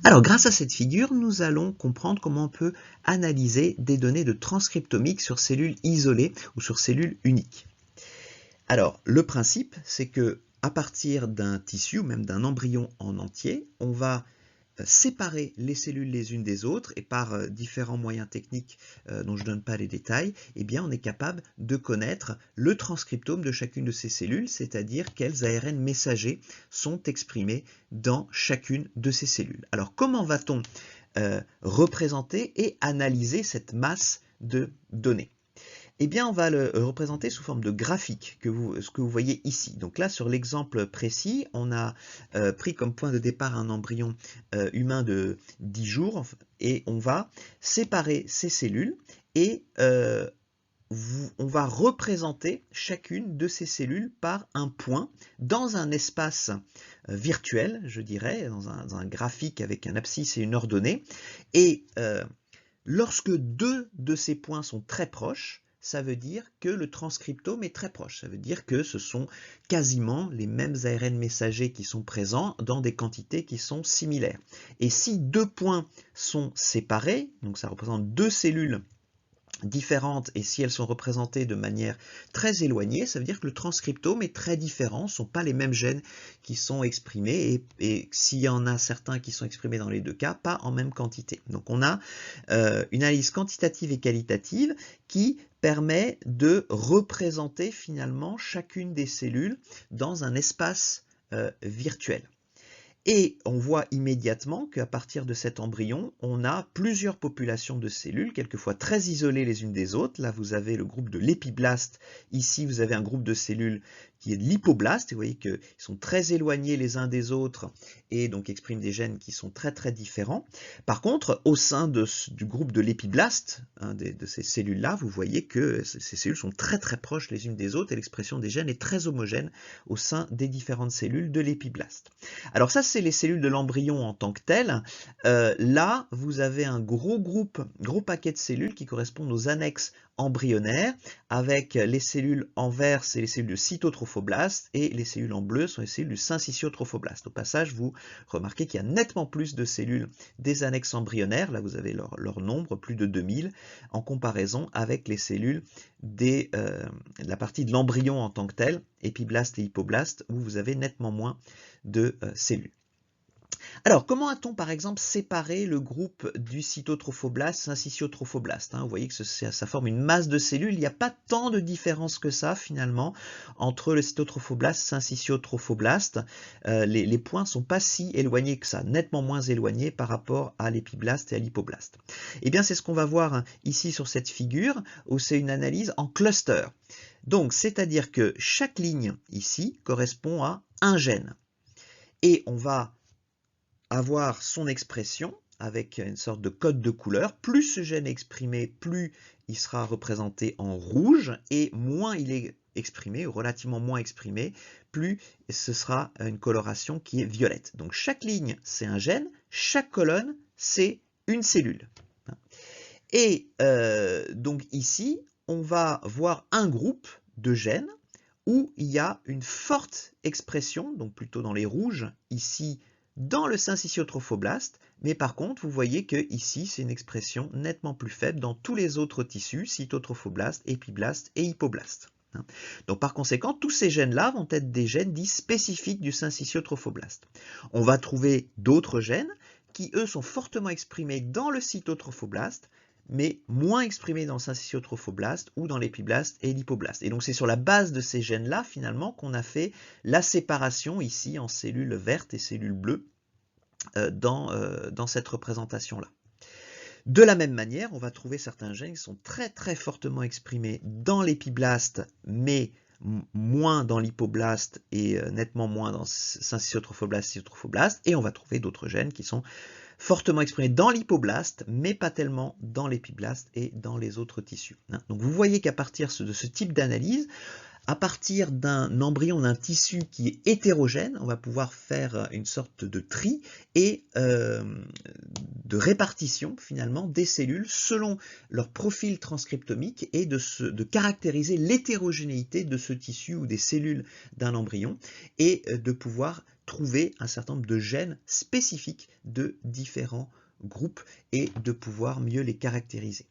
Alors, grâce à cette figure, nous allons comprendre comment on peut analyser des données de transcriptomique sur cellules isolées ou sur cellules uniques. Alors, le principe, c'est que à partir d'un tissu ou même d'un embryon en entier, on va séparer les cellules les unes des autres et par différents moyens techniques dont je ne donne pas les détails, eh bien on est capable de connaître le transcriptome de chacune de ces cellules, c'est-à-dire quels ARN messagers sont exprimés dans chacune de ces cellules. Alors comment va-t-on représenter et analyser cette masse de données? Eh bien, on va le représenter sous forme de graphique, ce que vous voyez ici. Donc là, sur l'exemple précis, on a pris comme point de départ un embryon humain de 10 jours et on va séparer ces cellules et on va représenter chacune de ces cellules par un point dans un espace virtuel, je dirais, dans un graphique avec un abscisse et une ordonnée. Et lorsque deux de ces points sont très proches, ça veut dire que le transcriptome est très proche. Ça veut dire que ce sont quasiment les mêmes ARN messagers qui sont présents dans des quantités qui sont similaires. Et si deux points sont séparés, donc ça représente deux cellules différentes, et si elles sont représentées de manière très éloignée, ça veut dire que le transcriptome est très différent, ce ne sont pas les mêmes gènes qui sont exprimés, et s'il y en a certains qui sont exprimés dans les deux cas, pas en même quantité. Donc on a une analyse quantitative et qualitative qui permet de représenter finalement chacune des cellules dans un espace virtuel. Et on voit immédiatement qu'à partir de cet embryon, on a plusieurs populations de cellules, quelquefois très isolées les unes des autres. Là, vous avez le groupe de l'épiblaste. Ici, vous avez un groupe de cellules qui est de l'hypoblaste. Vous voyez qu'ils sont très éloignés les uns des autres et donc expriment des gènes qui sont très très différents. Par contre, au sein du groupe de l'épiblaste, de ces cellules-là, vous voyez que ces cellules sont très très proches les unes des autres et l'expression des gènes est très homogène au sein des différentes cellules de l'épiblaste. Alors ça, c'est les cellules de l'embryon en tant que telles. Là, vous avez un gros paquet de cellules qui correspondent aux annexes embryonnaires, avec les cellules en vert, c'est les cellules de cytotrophoblastes, et les cellules en bleu sont les cellules du syncytiotrophoblaste. Au passage, vous remarquez qu'il y a nettement plus de cellules des annexes embryonnaires, là vous avez leur nombre, plus de 2000, en comparaison avec les cellules de la partie de l'embryon en tant que tel, épiblaste et hypoblaste, où vous avez nettement moins de cellules. Alors, comment a-t-on par exemple séparé le groupe du cytotrophoblaste, syncytiotrophoblaste? Vous voyez que ça forme une masse de cellules. Il n'y a pas tant de différence que ça finalement entre le cytotrophoblaste, syncytiotrophoblaste. Les points ne sont pas si éloignés que ça, nettement moins éloignés par rapport à l'épiblaste et à l'hypoblaste. Eh bien, c'est ce qu'on va voir ici sur cette figure, où c'est une analyse en cluster. Donc, c'est-à-dire que chaque ligne ici correspond à un gène. Et on va avoir son expression avec une sorte de code de couleur. Plus ce gène est exprimé, plus il sera représenté en rouge, et moins il est exprimé, ou relativement moins exprimé, plus ce sera une coloration qui est violette. Donc chaque ligne, c'est un gène, chaque colonne, c'est une cellule. Et donc ici, on va voir un groupe de gènes où il y a une forte expression, donc plutôt dans les rouges, ici dans le syncytiotrophoblaste, mais par contre, vous voyez que ici, c'est une expression nettement plus faible dans tous les autres tissus, cytotrophoblaste, épiblaste et hypoblaste. Donc par conséquent, tous ces gènes-là vont être des gènes dits spécifiques du syncytiotrophoblaste. On va trouver d'autres gènes qui, eux, sont fortement exprimés dans le cytotrophoblaste, mais moins exprimés dans le syncytiotrophoblaste ou dans l'épiblaste et l'hypoblaste. Et donc c'est sur la base de ces gènes-là, finalement, qu'on a fait la séparation ici en cellules vertes et cellules bleues dans cette représentation-là. De la même manière, on va trouver certains gènes qui sont très très fortement exprimés dans l'épiblaste, mais moins dans l'hypoblaste et nettement moins dans le syncytiotrophoblaste, cytotrophoblaste, et on va trouver d'autres gènes qui sont fortement exprimés dans l'hypoblaste, mais pas tellement dans l'épiblaste et dans les autres tissus. Donc vous voyez qu'à partir de ce type d'analyse, à partir d'un embryon, d'un tissu qui est hétérogène, on va pouvoir faire une sorte de tri et de répartition finalement des cellules selon leur profil transcriptomique et de caractériser l'hétérogénéité de ce tissu ou des cellules d'un embryon et de pouvoir trouver un certain nombre de gènes spécifiques de différents groupes et de pouvoir mieux les caractériser.